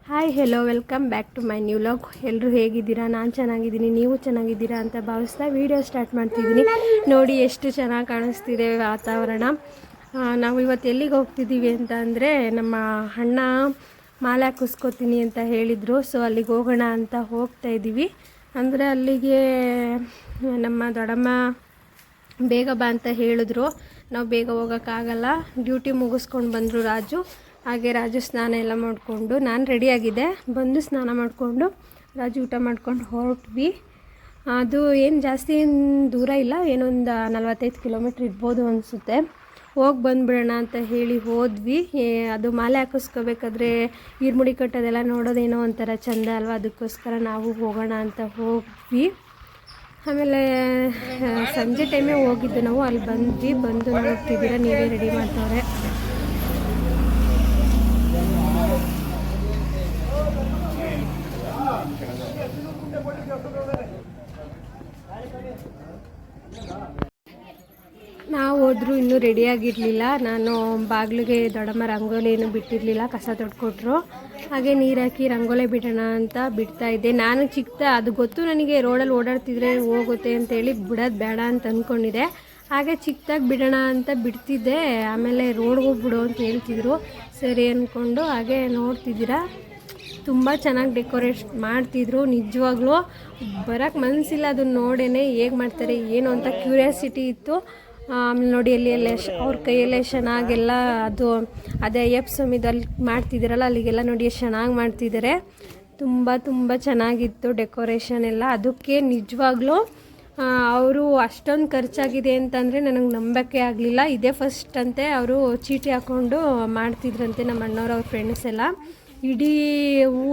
Hi hello welcome back to my new vlog. ಎಲ್ಲರೂ ಹೇಗಿದ್ದೀರಾ? ನಾನು ಚೆನ್ನಾಗಿದ್ದೀನಿ, ನೀವು ಚೆನ್ನಾಗಿದ್ದೀರಾ ಅಂತ ಭಾವಿಸ್ತಾ ವೀಡಿಯೋ ಸ್ಟಾರ್ಟ್ ಮಾಡ್ತಿದ್ದೀನಿ. ನೋಡಿ ಎಷ್ಟು ಚೆನ್ನಾಗಿ ಕಾಣಿಸ್ತಿದೆ ವಾತಾವರಣ. ನಾವು ಇವತ್ತು ಎಲ್ಲಿಗೆ ಹೋಗ್ತಿದ್ದೀವಿ ಅಂತ ಅಂದರೆ, ನಮ್ಮ ಅಣ್ಣ ಮಾಲೆ ಹಾಕಿಸ್ಕೊತೀನಿ ಅಂತ ಹೇಳಿದರು. ಸೊ ಅಲ್ಲಿಗೆ ಹೋಗೋಣ ಅಂತ ಹೋಗ್ತಾ ಇದ್ದೀವಿ. ಅಂದರೆ ಅಲ್ಲಿಗೆ ನಮ್ಮ ದೊಡ್ಡಮ್ಮ ಬೇಗ ಬಾ ಅಂತ ಹೇಳಿದ್ರು. ನಾವು ಬೇಗ ಹೋಗೋಕ್ಕಾಗಲ್ಲ, ಡ್ಯೂಟಿ ಮುಗಿಸ್ಕೊಂಡು ಬಂದರು ರಾಜು. ಹಾಗೆ ರಾಜು ಸ್ನಾನ ಎಲ್ಲ ಮಾಡಿಕೊಂಡು, ನಾನು ರೆಡಿಯಾಗಿದ್ದೆ, ಬಂದು ಸ್ನಾನ ಮಾಡಿಕೊಂಡು ರಾಜು ಊಟ ಮಾಡ್ಕೊಂಡು ಹೊರಟ್ವಿ. ಅದು ಏನು ಜಾಸ್ತಿ ದೂರ ಇಲ್ಲ, ಏನೊಂದು 45 ಕಿಲೋಮೀಟ್ರ್ ಇರ್ಬೋದು ಅನಿಸುತ್ತೆ. ಹೋಗಿ ಬಂದುಬಿಡೋಣ ಅಂತ ಹೇಳಿ ಹೋದ್ವಿ. ಅದು ಮಾಲೆ ಹಾಕಿಸ್ಕೋಬೇಕಾದ್ರೆ ಈರ್ಮುಡಿ ಕಟ್ಟೋದೆಲ್ಲ ನೋಡೋದೇನೋ ಒಂಥರ ಚೆಂದ ಅಲ್ವಾ, ಅದಕ್ಕೋಸ್ಕರ ನಾವು ಹೋಗೋಣ ಅಂತ ಹೋಗ್ವಿ. ಆಮೇಲೆ ಸಂಜೆ ಟೈಮೇ ಹೋಗಿದ್ದು ನಾವು. ಅಲ್ಲಿ ಬಂದು ನೋಡ್ತಿದ್ದೀರಾ, ನೀವೇ ರೆಡಿ ಮಾಡ್ತವ್ರೆ. ನಾವು ಹೋದರೂ ಇನ್ನೂ ರೆಡಿಯಾಗಿರಲಿಲ್ಲ. ನಾನು ಬಾಗಿಲಿಗೆ ದೊಡ್ಡಮ್ಮ ರಂಗೋಲಿ ಏನು ಬಿಟ್ಟಿರಲಿಲ್ಲ, ಕಸ ತೊಡ್ಕೊಟ್ರು. ಹಾಗೆ ನೀರು ಹಾಕಿ ರಂಗೋಲಿ ಬಿಡೋಣ ಅಂತ ಬಿಡ್ತಾಯಿದ್ದೆ. ನಾನು ಅದು ಗೊತ್ತು ನನಗೆ, ರೋಡಲ್ಲಿ ಓಡಾಡ್ತಿದ್ರೆ ಹೋಗುತ್ತೆ ಅಂತೇಳಿ ಬಿಡೋದು ಬೇಡ ಅಂತ ಅಂದ್ಕೊಂಡಿದ್ದೆ. ಹಾಗೆ ಚಿಕ್ಕದಾಗಿ ಬಿಡೋಣ ಅಂತ ಬಿಡ್ತಿದ್ದೆ. ಆಮೇಲೆ ರೋಡ್ಗೆ ಹೋಗ್ಬಿಡು ಅಂತ ಹೇಳ್ತಿದ್ರು. ಸರಿ ಅಂದ್ಕೊಂಡು ಹಾಗೆ ನೋಡ್ತಿದ್ದೀರಾ, ತುಂಬ ಚೆನ್ನಾಗಿ ಡೆಕೋರೇಟ್ ಮಾಡ್ತಿದ್ರು. ನಿಜವಾಗ್ಲೂ ಬರೋಕ್ಕೆ ಮನಸ್ಸಿಲ್ಲ ಅದನ್ನು ನೋಡೇ ಹೇಗೆ ಮಾಡ್ತಾರೆ ಏನು ಅಂತ ಕ್ಯೂರಿಯಾಸಿಟಿ ಇತ್ತು. ಆಮೇಲೆ ನೋಡಿ ಎಲ್ಲ ಅವ್ರ ಕೈಯಲ್ಲೇ ಚೆನ್ನಾಗೆಲ್ಲ ಅದೇ ಅಯ್ಯಪ್ಪ ಸ್ವಾಮಿದಲ್ಲಿ ಮಾಡ್ತಿದ್ದೀರಲ್ಲ, ಅಲ್ಲಿಗೆಲ್ಲ ನೋಡಿ ಎಷ್ಟು ಚೆನ್ನಾಗಿ ಮಾಡ್ತಿದ್ದಾರೆ. ತುಂಬ ಚೆನ್ನಾಗಿತ್ತು ಡೆಕೋರೇಷನ್ ಎಲ್ಲ. ಅದಕ್ಕೆ ನಿಜವಾಗ್ಲೂ ಅವರು ಅಷ್ಟೊಂದು ಖರ್ಚಾಗಿದೆ ಅಂತಂದರೆ ನನಗೆ ನಂಬಕ್ಕೆ ಆಗಲಿಲ್ಲ. ಇದೇ ಫಸ್ಟ್ ಅಂತೆ ಅವರು ಚೀಟಿ ಹಾಕ್ಕೊಂಡು ಮಾಡ್ತಿದ್ರಂತೆ ನಮ್ಮ ಅಣ್ಣವ್ರ ಅವ್ರ ಫ್ರೆಂಡ್ಸ್ ಎಲ್ಲ. ಇಡೀ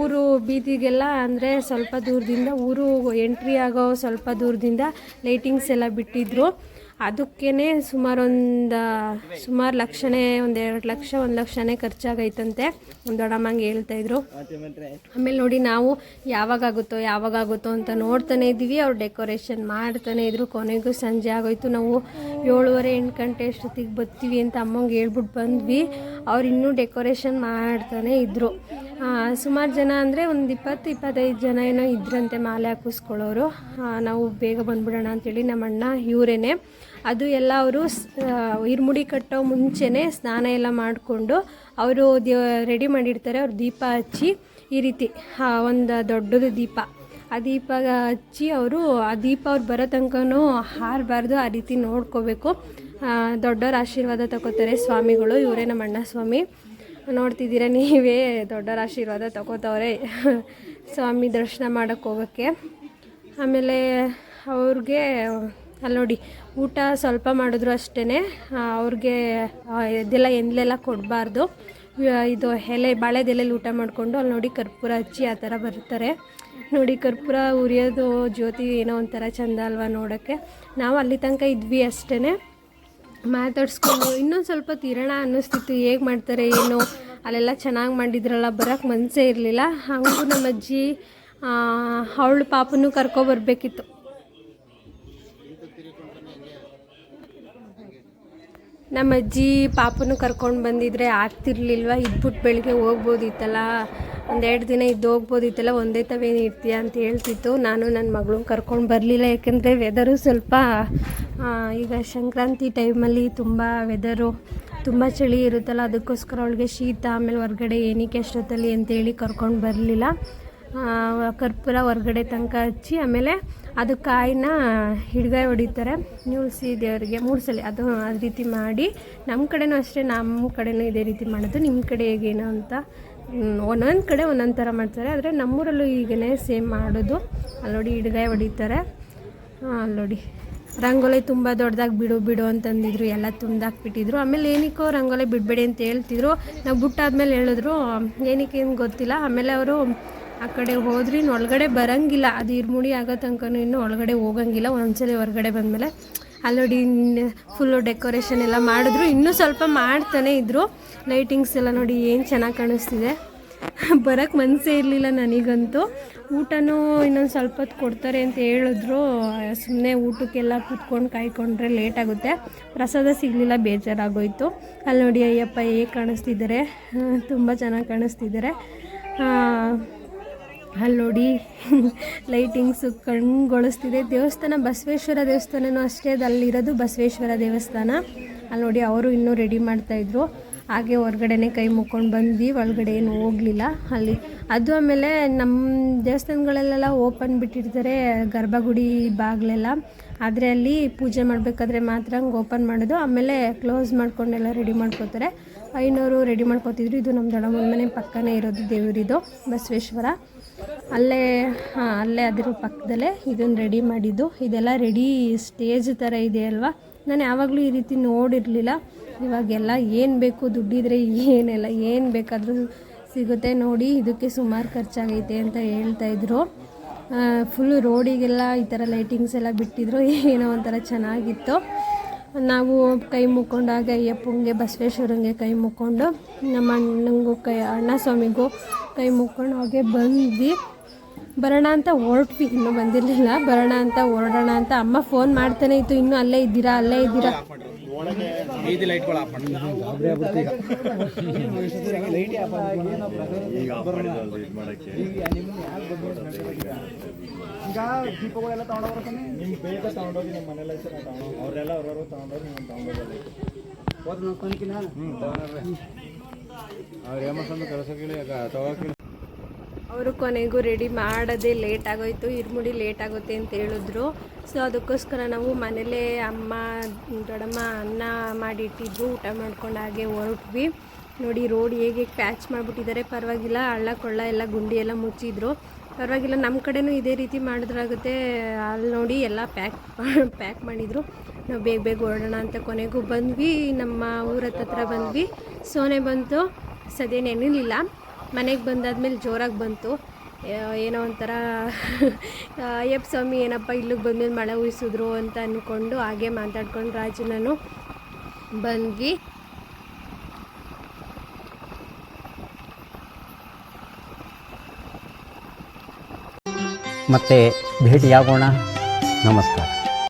ಊರು ಬೀದಿಗೆಲ್ಲ ಅಂದರೆ ಸ್ವಲ್ಪ ದೂರದಿಂದ, ಊರು ಎಂಟ್ರಿ ಆಗೋ ಸ್ವಲ್ಪ ದೂರದಿಂದ ಲೈಟಿಂಗ್ಸ್ ಎಲ್ಲ ಬಿಟ್ಟಿದ್ರು. ಅದಕ್ಕೇ ಸುಮಾರು ಲಕ್ಷನೇ, 1-2 ಲಕ್ಷ 1 ಲಕ್ಷನೇ ಖರ್ಚಾಗೈತಂತೆ, ಒಂದು ದೊಡ್ಡಮ್ಮಂಗೆ ಹೇಳ್ತಾಯಿದ್ರು. ಆಮೇಲೆ ನೋಡಿ ನಾವು ಯಾವಾಗಾಗುತ್ತೋ ಅಂತ ನೋಡ್ತಾನೆ ಇದ್ದೀವಿ. ಅವ್ರು ಡೆಕೋರೇಷನ್ ಮಾಡ್ತಾನೆ ಇದ್ರು. ಕೊನೆಗೂ ಸಂಜೆ ಆಗೋಯ್ತು. ನಾವು 7:30-8 ಗಂಟೆ ಅಷ್ಟೊತ್ತಿಗೆ ಬರ್ತೀವಿ ಅಂತ ಅಮ್ಮಂಗೆ ಹೇಳ್ಬಿಟ್ಟು ಬಂದ್ವಿ. ಅವ್ರು ಇನ್ನೂ ಡೆಕೋರೇಷನ್ ಮಾಡ್ತಾನೆ ಇದ್ದರು. ಸುಮಾರು ಜನ ಅಂದರೆ ಒಂದು 20-25 ಜನ ಏನೋ ಇದ್ರಂತೆ ಮಾಲೆ ಹಾಕಿಸ್ಕೊಳ್ಳೋರು. ನಾವು ಬೇಗ ಬಂದುಬಿಡೋಣ ಅಂಥೇಳಿ ನಮ್ಮ ಅಣ್ಣ ಇವರೇನೆ. ಅದು ಎಲ್ಲ ಅವರು ಇರ್ಮುಡಿ ಕಟ್ಟೋ ಮುಂಚೆನೇ ಸ್ನಾನ ಎಲ್ಲ ಮಾಡಿಕೊಂಡು ಅವರು ರೆಡಿ ಮಾಡಿರ್ತಾರೆ. ಅವ್ರು ದೀಪ ಹಚ್ಚಿ ಈ ರೀತಿ ಒಂದು ದೊಡ್ಡದು ದೀಪ, ಆ ದೀಪ ಹಚ್ಚಿ ಅವರು ಆ ದೀಪ ಅವ್ರು ಬರೋ ತನಕನೂ ಹಾರಬಾರ್ದು, ಆ ರೀತಿ ನೋಡ್ಕೋಬೇಕು. ದೊಡ್ಡವ್ರ ಆಶೀರ್ವಾದ ತಗೋತಾರೆ ಸ್ವಾಮಿಗಳು. ಇವರೇ ನಮ್ಮ ಅಣ್ಣ ಸ್ವಾಮಿ. ನೋಡ್ತಿದ್ದೀರಾ ನೀವೇ, ದೊಡ್ಡವ್ರ ಆಶೀರ್ವಾದ ತಗೋತವ್ರೆ ಸ್ವಾಮಿ ದರ್ಶನ ಮಾಡೋಕ್ಕೆ ಹೋಗೋಕ್ಕೆ. ಆಮೇಲೆ ಅವ್ರಿಗೆ ಅಲ್ಲಿ ನೋಡಿ ಊಟ ಸ್ವಲ್ಪ ಮಾಡಿದ್ರು ಅಷ್ಟೇ. ಅವ್ರಿಗೆ ಇದೆಲ್ಲ ಎಂದೆಲ್ಲ ಕೊಡಬಾರ್ದು. ಇದು ಬಾಳೆದೆಲೆಯಲ್ಲಿ ಊಟ ಮಾಡಿಕೊಂಡು ಅಲ್ಲಿ ನೋಡಿ ಕರ್ಪೂರ ಹಚ್ಚಿ ಆ ಥರ ಬರ್ತಾರೆ. ನೋಡಿ ಕರ್ಪೂರ ಉರಿಯೋದು ಜ್ಯೋತಿ ಏನೋ ಒಂಥರ ಚೆಂದ ಅಲ್ವಾ ನೋಡೋಕ್ಕೆ. ನಾವು ಅಲ್ಲಿ ತನಕ ಇದ್ವಿ ಅಷ್ಟೇ, ಮಾತಾಡ್ಸ್ಕೊಂಡು ಇನ್ನೊಂದು ಸ್ವಲ್ಪ ತೀರೋಣ ಅನ್ನಿಸ್ತಿತ್ತು. ಹೇಗೆ ಮಾಡ್ತಾರೆ ಏನು, ಅಲ್ಲೆಲ್ಲ ಚೆನ್ನಾಗಿ ಮಾಡಿದ್ರಲ್ಲ, ಬರೋಕ್ಕೆ ಮನಸ್ಸೇ ಇರಲಿಲ್ಲ. ಹಾಗೂ ನಮ್ಮ ಅಜ್ಜಿ ಅವಳು ಪಾಪನೂ ಕರ್ಕೊಬರ್ಬೇಕಿತ್ತು. ನಮ್ಮ ಅಜ್ಜಿ ಪಾಪನೂ ಕರ್ಕೊಂಡು ಬಂದಿದ್ರೆ ಆಗ್ತಿರ್ಲಿಲ್ವ, ಇದ್ಬಿಟ್ಟು ಬೆಳಿಗ್ಗೆ ಹೋಗ್ಬೋದಿತ್ತಲ್ಲ, 1-2 ದಿನ ಇದ್ದು ಹೋಗ್ಬೋದಿತ್ತಲ್ಲ, ಒಂದೇ ತವೇನು ಇರ್ತೀಯ ಅಂತ ಹೇಳ್ತಿತ್ತು. ನಾನು ನನ್ನ ಮಗಳನ್ನ ಕರ್ಕೊಂಡು ಬರಲಿಲ್ಲ, ಯಾಕೆಂದರೆ ವೆದರು ಸ್ವಲ್ಪ ಈಗ ಸಂಕ್ರಾಂತಿ ಟೈಮಲ್ಲಿ ವೆದರು ತುಂಬ ಚಳಿ ಇರುತ್ತಲ್ಲ, ಅದಕ್ಕೋಸ್ಕರ ಅವಳಿಗೆ ಶೀತ, ಆಮೇಲೆ ಹೊರ್ಗಡೆ ಏನಕ್ಕೆ ಅಷ್ಟೊತ್ತಲ್ಲಿ ಅಂತೇಳಿ ಕರ್ಕೊಂಡು ಬರಲಿಲ್ಲ. ಕರ್ಪೂರ ಹೊರ್ಗಡೆ ತನಕ ಹಚ್ಚಿ ಆಮೇಲೆ ಅದು ಕಾಯಿನ ಹಿಡ್ಗಾಯಿ ಹೊಡಿತಾರೆ ನ್ಯೂಲ್ಸಿ ದೇವರಿಗೆ 3 ಸಲ. ಅದು ಆ ರೀತಿ ಮಾಡಿ, ನಮ್ಮ ಕಡೆನೂ ಅಷ್ಟೇ, ನಮ್ಮ ಕಡೆನೂ ಇದೇ ರೀತಿ ಮಾಡೋದು. ನಿಮ್ಮ ಕಡೆ ಹೇಗೇನೋ ಅಂತ ಒಂದೊಂದು ಕಡೆ ಒಂದೊಂದು ಥರ ಮಾಡ್ತಾರೆ, ಆದರೆ ನಮ್ಮೂರಲ್ಲೂ ಈಗೇ ಸೇಮ್ ಮಾಡೋದು. ಅಲ್ಲಿ ನೋಡಿ ಹಿಡ್ಗಾಯಿ ಹೊಡಿತಾರೆ. ಅಲ್ಲಿ ನೋಡಿ ರಂಗೋಲಿ ತುಂಬ ದೊಡ್ಡದಾಗಿ ಬಿಡು ಅಂತಂದಿದ್ರು, ಎಲ್ಲ ತುಂಡಾಕ್ಬಿಟ್ಟಿದ್ರು. ಆಮೇಲೆ ಏನಕ್ಕೋ ರಂಗೋಲಿ ಬಿಡಬೇಡಿ ಅಂತ ಹೇಳ್ತಿದ್ರು. ನಾವು ಬಿಟ್ಟಾದ್ಮೇಲೆ ಹೇಳಿದ್ರು, ಏನಕ್ಕೆ ಏನು ಗೊತ್ತಿಲ್ಲ. ಆಮೇಲೆ ಅವರು ಆ ಕಡೆ ಹೋದ್ರಿ, ಒಳಗಡೆ ಬರೋಂಗಿಲ್ಲ, ಅದು ಇರ್ಮುಡಿ ಆಗೋ ತನಕ ಇನ್ನೂ ಒಳಗಡೆ ಹೋಗೋಂಗಿಲ್ಲ. ಒಂದ್ಸಲ ಹೊರಗಡೆ ಬಂದಮೇಲೆ ಅಲ್ಲಿ ನೋಡಿ ಫುಲ್ಲು ಡೆಕೋರೇಷನ್ ಎಲ್ಲ ಮಾಡಿದ್ರು. ಇನ್ನೂ ಸ್ವಲ್ಪ ಮಾಡ್ತಾನೆ ಇದ್ದರು. ಲೈಟಿಂಗ್ಸ್ ಎಲ್ಲ ನೋಡಿ ಏನು ಚೆನ್ನಾಗಿ ಕಾಣಿಸ್ತಿದೆ. ಬರೋಕ್ಕೆ ಮನಸ್ಸೇ ಇರಲಿಲ್ಲ ನನಗಂತೂ. ಊಟನೂ ಇನ್ನೊಂದು ಸ್ವಲ್ಪ ಹೊತ್ತು ಕೊಡ್ತಾರೆ ಅಂತ ಹೇಳಿದ್ರು. ಸುಮ್ಮನೆ ಊಟಕ್ಕೆಲ್ಲ ಕೂತ್ಕೊಂಡು ಕಾಯ್ಕೊಂಡ್ರೆ ಲೇಟಾಗುತ್ತೆ. ಪ್ರಸಾದ ಸಿಗಲಿಲ್ಲ, ಬೇಜಾರಾಗೋಯಿತು. ಅಲ್ಲಿ ನೋಡಿ ಅಯ್ಯಪ್ಪ ಹೇಗೆ ಕಾಣಿಸ್ತಿದ್ದಾರೆ, ತುಂಬ ಚೆನ್ನಾಗಿ ಕಾಣಿಸ್ತಿದ್ದಾರೆ. ಅಲ್ಲಿ ನೋಡಿ ಲೈಟಿಂಗ್ಸು ಕಣ್ಗೊಳಿಸ್ತಿದೆ. ದೇವಸ್ಥಾನ ಬಸವೇಶ್ವರ ದೇವಸ್ಥಾನನೂ ಅಷ್ಟೇ, ಅದು ಅಲ್ಲಿರೋದು ಬಸವೇಶ್ವರ ದೇವಸ್ಥಾನ. ಅಲ್ಲಿ ನೋಡಿ ಅವರು ಇನ್ನೂ ರೆಡಿ ಮಾಡ್ತಾಯಿದ್ರು. ಹಾಗೆ ಹೊರಗಡೆನೇ ಕೈ ಮುಕ್ಕೊಂಡು ಬಂದ್ವಿ, ಒಳಗಡೆ ಏನು ಹೋಗಲಿಲ್ಲ ಅಲ್ಲಿ. ಅದು ಆಮೇಲೆ ನಮ್ಮ ದೇವಸ್ಥಾನಗಳಲ್ಲೆಲ್ಲ ಓಪನ್ ಬಿಟ್ಟಿರ್ತಾರೆ ಗರ್ಭಗುಡಿ ಬಾಗಿಲೆಲ್ಲ, ಆದರೆ ಅಲ್ಲಿ ಪೂಜೆ ಮಾಡಬೇಕಾದ್ರೆ ಮಾತ್ರ ಹಂಗೆ ಓಪನ್ ಮಾಡೋದು, ಆಮೇಲೆ ಕ್ಲೋಸ್ ಮಾಡ್ಕೊಂಡೆಲ್ಲ ರೆಡಿ ಮಾಡ್ಕೋತಾರೆ. ಐನೂರು ರೆಡಿ ಮಾಡ್ಕೋತಿದ್ರು. ಇದು ನಮ್ಮ ದೊಡ್ಡಮ್ಮನ ಮನೆ ಪಕ್ಕನೇ ಇರೋದು ದೇವರಿದು ಬಸವೇಶ್ವರ. ಅಲ್ಲೇ ಅದ್ರ ಪಕ್ಕದಲ್ಲೇ ಇದನ್ನು ರೆಡಿ ಮಾಡಿದ್ದು. ಇದೆಲ್ಲ ರೆಡಿ ಸ್ಟೇಜ್ ಥರ ಇದೆ ಅಲ್ವಾ, ನಾನು ಯಾವಾಗಲೂ ಈ ರೀತಿ ನೋಡಿರಲಿಲ್ಲ. ಇವಾಗೆಲ್ಲ ಏನು ಬೇಕು ದುಡ್ಡಿದ್ರೆ ಏನೆಲ್ಲ ಏನು ಬೇಕಾದರೂ ಸಿಗುತ್ತೆ ನೋಡಿ. ಇದಕ್ಕೆ ಸುಮಾರು ಖರ್ಚಾಗೈತೆ ಅಂತ ಹೇಳ್ತಾಯಿದ್ರು. ಫುಲ್ಲು ರೋಡಿಗೆಲ್ಲ ಈ ಥರ ಲೈಟಿಂಗ್ಸ್ ಎಲ್ಲ ಬಿಟ್ಟಿದ್ರು, ಏನೋ ಒಂಥರ ಚೆನ್ನಾಗಿತ್ತು. ನಾವು ಕೈ ಮುಕ್ಕೊಂಡಾಗ ಅಯ್ಯಪ್ಪಂಗೆ ಬಸವೇಶ್ವರಂಗೆ ಕೈ ಮುಕ್ಕೊಂಡು, ನಮ್ಮ ಅಣ್ಣಂಗೂ ಅಣ್ಣ ಸ್ವಾಮಿಗೂ ಕೈ ಮುಕ್ಕೊಂಡು ಹಾಗೆ ಬಂದ್ವಿ. ಬರೋಣ ಅಂತ ಹೊರಟ್ವಿ, ಇನ್ನೂ ಬಂದಿರಲಿಲ್ಲ. ಬರೋಣ ಅಂತ ಹೊರಡೋಣ ಅಂತ ಅಮ್ಮ ಫೋನ್ ಮಾಡ್ತಾನೆ ಇತ್ತು, ಇನ್ನೂ ಅಲ್ಲೇ ಇದ್ದೀರಾ ಈಗ ದೀಪಗಳೆಲ್ಲ ತಗೊಂಡೋಗ್ತಾನೆ, ನಿಮ್ಮ ಬೇಗ ತಗೊಂಡೋಗಿ ನಿಮ್ಮ ಮನೆಯಲ್ಲ ಅವರೆಲ್ಲ ಅವ್ರವರು ತಗೊಂಡೋಗಿ ನೀವು ತಗೊಂಡೋಗಲ್ಲ ಹೋದ್ ನೋಡ್ಕೊಳಕಿನ ಅವ್ರು ಏಮಸಂದು ಕಳ್ಸೋಕಿಲ್ಲ ತಗೋಕಿಲ್ಲ. ಅವರು ಕೊನೆಗೂ ರೆಡಿ ಮಾಡೋದೇ ಲೇಟ್ ಆಗೋಯ್ತು, ಇರ್ಮುಡಿ ಲೇಟ್ ಆಗುತ್ತೆ ಅಂತ ಹೇಳಿದ್ರು. ಸೊ ಅದಕ್ಕೋಸ್ಕರ ನಾವು ಮನೇಲೇ ಅಮ್ಮ ದೊಡ್ಡಮ್ಮ ಅನ್ನ ಮಾಡಿಟ್ಟಿದ್ರು, ಊಟ ಮಾಡ್ಕೊಂಡು ಹಾಗೆ ಹೊರಟ್ವಿ. ನೋಡಿ ರೋಡ್ ಹೇಗೆ ಪ್ಯಾಚ್ ಮಾಡಿಬಿಟ್ಟಿದ್ದಾರೆ, ಪರವಾಗಿಲ್ಲ. ಹಳ್ಳ ಕೊಳ್ಳ ಎಲ್ಲ ಗುಂಡಿ ಎಲ್ಲ ಮುಚ್ಚಿದ್ರು, ಪರವಾಗಿಲ್ಲ. ನಮ್ಮ ಕಡೆನೂ ಇದೇ ರೀತಿ ಮಾಡಿದ್ರಾಗುತ್ತೆ. ಅಲ್ಲಿ ನೋಡಿ ಎಲ್ಲ ಪ್ಯಾಕ್ ಮಾಡಿದರು. ನಾವು ಬೇಗ ಹೊರಡೋಣ ಅಂತ ಕೊನೆಗೂ ಬಂದ್ವಿ. ನಮ್ಮ ಊರ ಹತ್ರ ಬಂದ್ವಿ. ಸೋನೆ ಬಂತು, ಸದ್ಯ ನೆನಲಿಲ್ಲ. ಮನೆಗೆ ಬಂದಾದ್ಮೇಲೆ ಜೋರಾಗಿ ಬಂತು. ಏನೋ ಒಂಥರ ಅಯ್ಯಪ್ಪ ಸ್ವಾಮಿ ಏನಪ್ಪ ಇಲ್ಲಿಗೆ ಬಂದ್ಮೇಲೆ ಮಳೆ ಉಯಿಸಿದ್ರು ಅಂತ ಅಂದ್ಕೊಂಡು ಹಾಗೆ ಮಾತಾಡ್ಕೊಂಡು ರಾಜು ನಾನು ಬಂದ್ವಿ. ಮತ್ತೆ ಭೇಟಿಯಾಗೋಣ. ನಮಸ್ಕಾರ.